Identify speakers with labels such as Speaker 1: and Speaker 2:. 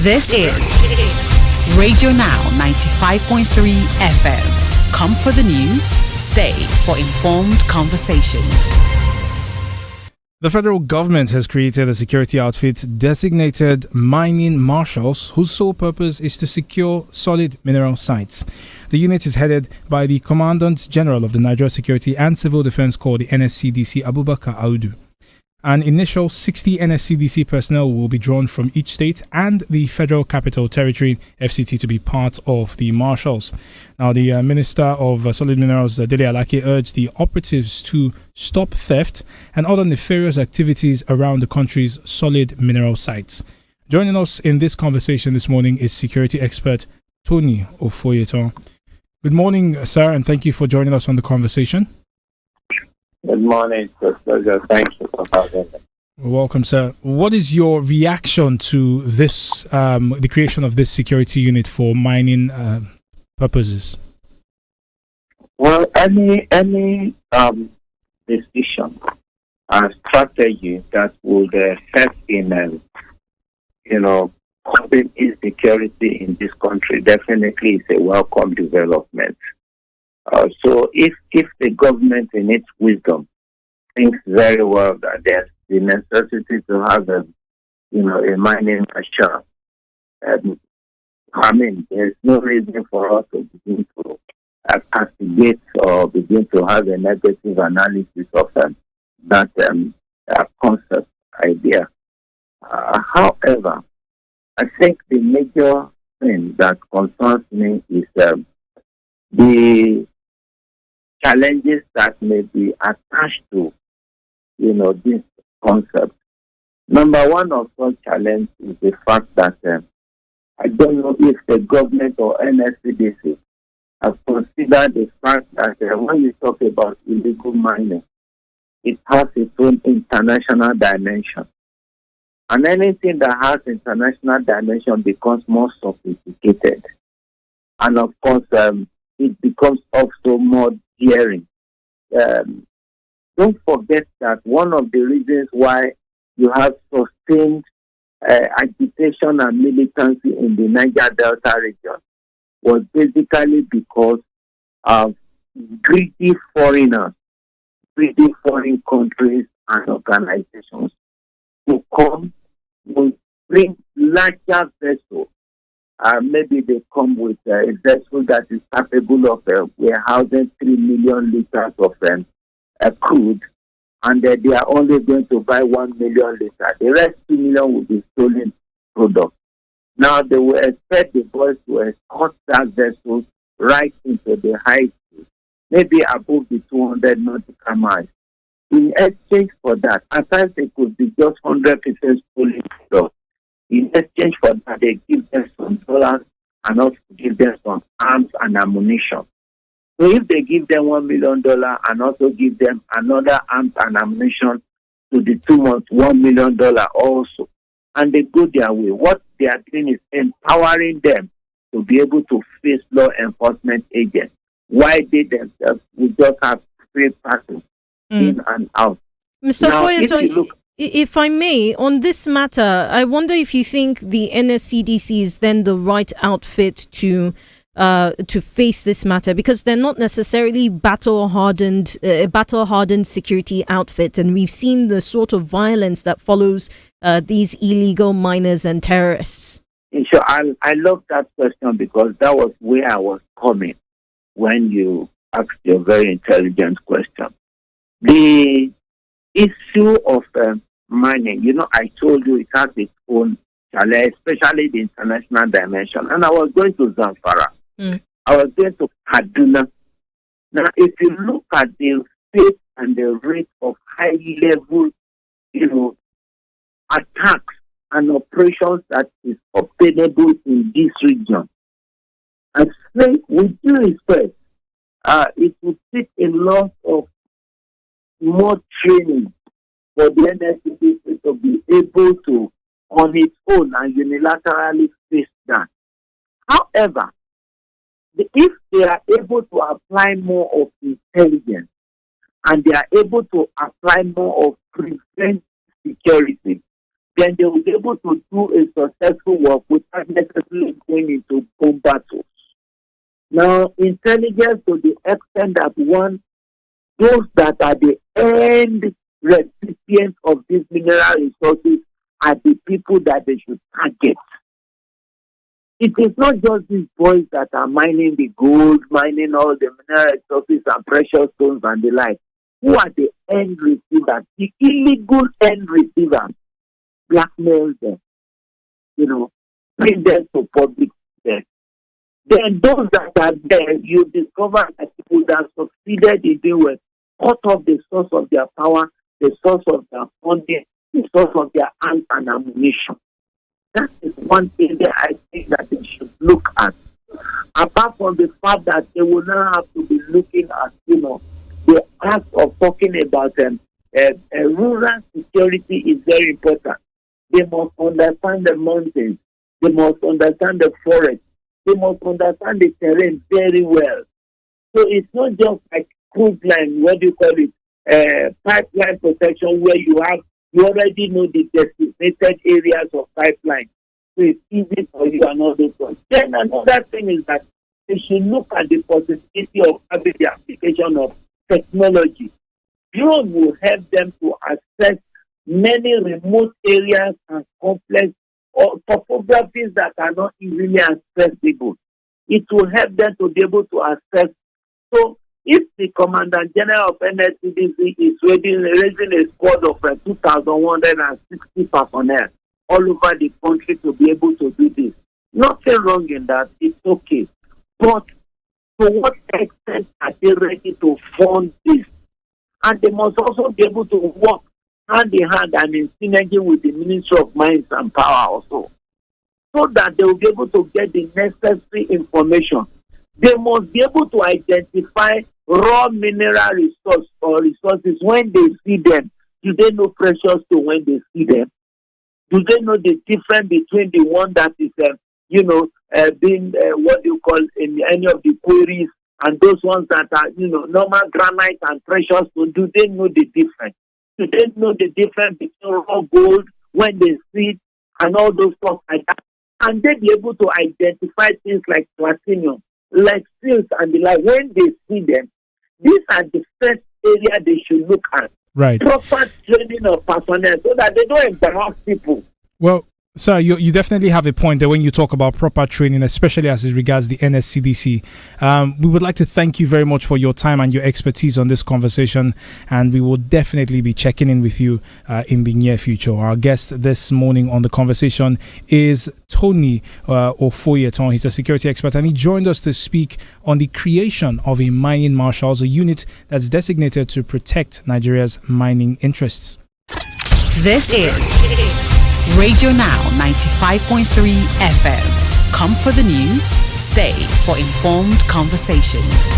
Speaker 1: This is Radio Now 95.3 FM. Come for the news, stay for informed conversations.
Speaker 2: The federal government has created a security outfit designated Mining Marshals, whose sole purpose is to secure solid mineral sites. The unit is headed by the Commandant General of the Nigeria Security and Civil Defense Corps, the NSCDC, Abubakar Audu. An initial 60 NSCDC personnel will be drawn from each state and the Federal Capital Territory, FCT, to be part of the marshals. Now, the Minister of Solid Minerals, Dele Alake, urged the operatives to stop theft and other nefarious activities around the country's solid mineral sites. Joining us in this conversation this morning is security expert Tony Ofoyeton. Good morning, sir, and thank you for joining us on the conversation.
Speaker 3: Good morning, it's a pleasure. Thank you for having me.
Speaker 2: Welcome, sir. What is your reaction to this, the creation of this security unit for mining purposes?
Speaker 3: Well, any decision and strategy that would help in, curbing insecurity in this country definitely is a welcome development. So if the government in its wisdom thinks very well that there's the necessity to have a mining marshal, there's no reason for us to begin to castigate or begin to have a negative analysis of that concept idea. However, I think the major thing that concerns me is the challenges that may be attached to, this concept. Number one of such challenge is the fact that I don't know if the government or NSCDC have considered the fact that when you talk about illegal mining, it has its own international dimension. And anything that has international dimension becomes more sophisticated. And of course, it becomes also more daring. Don't forget that one of the reasons why you have sustained agitation and militancy in the Niger Delta region was basically because of greedy foreigners, greedy foreign countries and organizations who come, will bring larger vessels. Maybe they come with a vessel that is capable of warehousing 3 million liters of crude, and they are only going to buy 1 million liters. The rest 2 million will be stolen products. Now they will expect the boys to escort that vessel right into the high seas, maybe above the 200 nautical miles. In exchange for that, at times it could be just 100% stolen products. In exchange for that, they give them some dollars and also give them some arms and ammunition. So if they give them $1 million and also give them another arms and ammunition to the 2 months, $1 million also, and they go their way, what they are doing is empowering them to be able to face law enforcement agents. Why they themselves will just have free passing in and out.
Speaker 4: Mr. Foyeton, if I may, on this matter, I wonder if you think the NSCDC is then the right outfit to face this matter, because they're not necessarily battle-hardened security outfit, and we've seen the sort of violence that follows these illegal miners and terrorists.
Speaker 3: Sure, I love that question because that was where I was coming when you asked your very intelligent question. The issue of mining, I told you it has its own challenge, especially the international dimension. And I was going to Zamfara. I was going to Kaduna. Now, if you look at the pace and the rate of high-level, attacks and operations that is obtainable in this region, I think with due respect, it would take a lot of more training for the NSCDC to be able to, on its own and unilaterally face that. However, if they are able to apply more of intelligence and they are able to apply more of prevent security, then they will be able to do a successful work without necessarily going into bomb battles. Now, intelligence to the extent that those that are the end recipients of these mineral resources are the people that they should target. It is not just these boys that are mining the gold, mining all the mineral resources and precious stones and the like. Who are the end receivers? The illegal end receivers. Blackmail them, bring them to public death. Then those that are there, you discover that people that succeeded in doing well, cut off the source of their power, the source of their funding, the source of their arms and ammunition. That is one area I think that they should look at. Apart from the fact that they will now have to be looking at, the act of talking about rural security is very important. They must understand the mountains. They must understand the forest. They must understand the terrain very well. So it's not just like cruise line, pipeline protection, where you already know the designated areas of pipeline. So it's easy for you and all those ones. Then another thing is that they should look at the possibility of having the application of technology. Drone will help them to access many remote areas and complex or topographies that are not easily accessible. It will help them to be able to access. So if the Commandant General of NSCDC is raising a squad of 2,160 personnel all over the country to be able to do this, nothing wrong in that. It's okay. But to what extent are they ready to fund this? And they must also be able to work hand in hand and in synergy with the Ministry of Mines and Power also, so that they will be able to get the necessary information. They must be able to identify raw mineral resources when they see them. Do they know precious stone when they see them? Do they know the difference between the one that is, being what you call in any of the quarries and those ones that are, normal granite and precious stone? Do they know the difference? Do they know the difference between raw gold when they see it and all those stuff like that? And they be able to identify things like platinum, like seals and the like when they see them. These are the first area they should look at.
Speaker 2: Right.
Speaker 3: Proper training of personnel so that they don't embarrass people.
Speaker 2: Well, sir, you definitely have a point there when you talk about proper training, especially as it regards the NSCDC. We would like to thank you very much for your time and your expertise on this conversation, and we will definitely be checking in with you in the near future. Our guest this morning on the conversation is Tony Ofoyeton. He's a security expert, and he joined us to speak on the creation of a mining marshals, a unit that's designated to protect Nigeria's mining interests.
Speaker 1: This is Radio Now 95.3 FM. Come for the news, stay for informed conversations.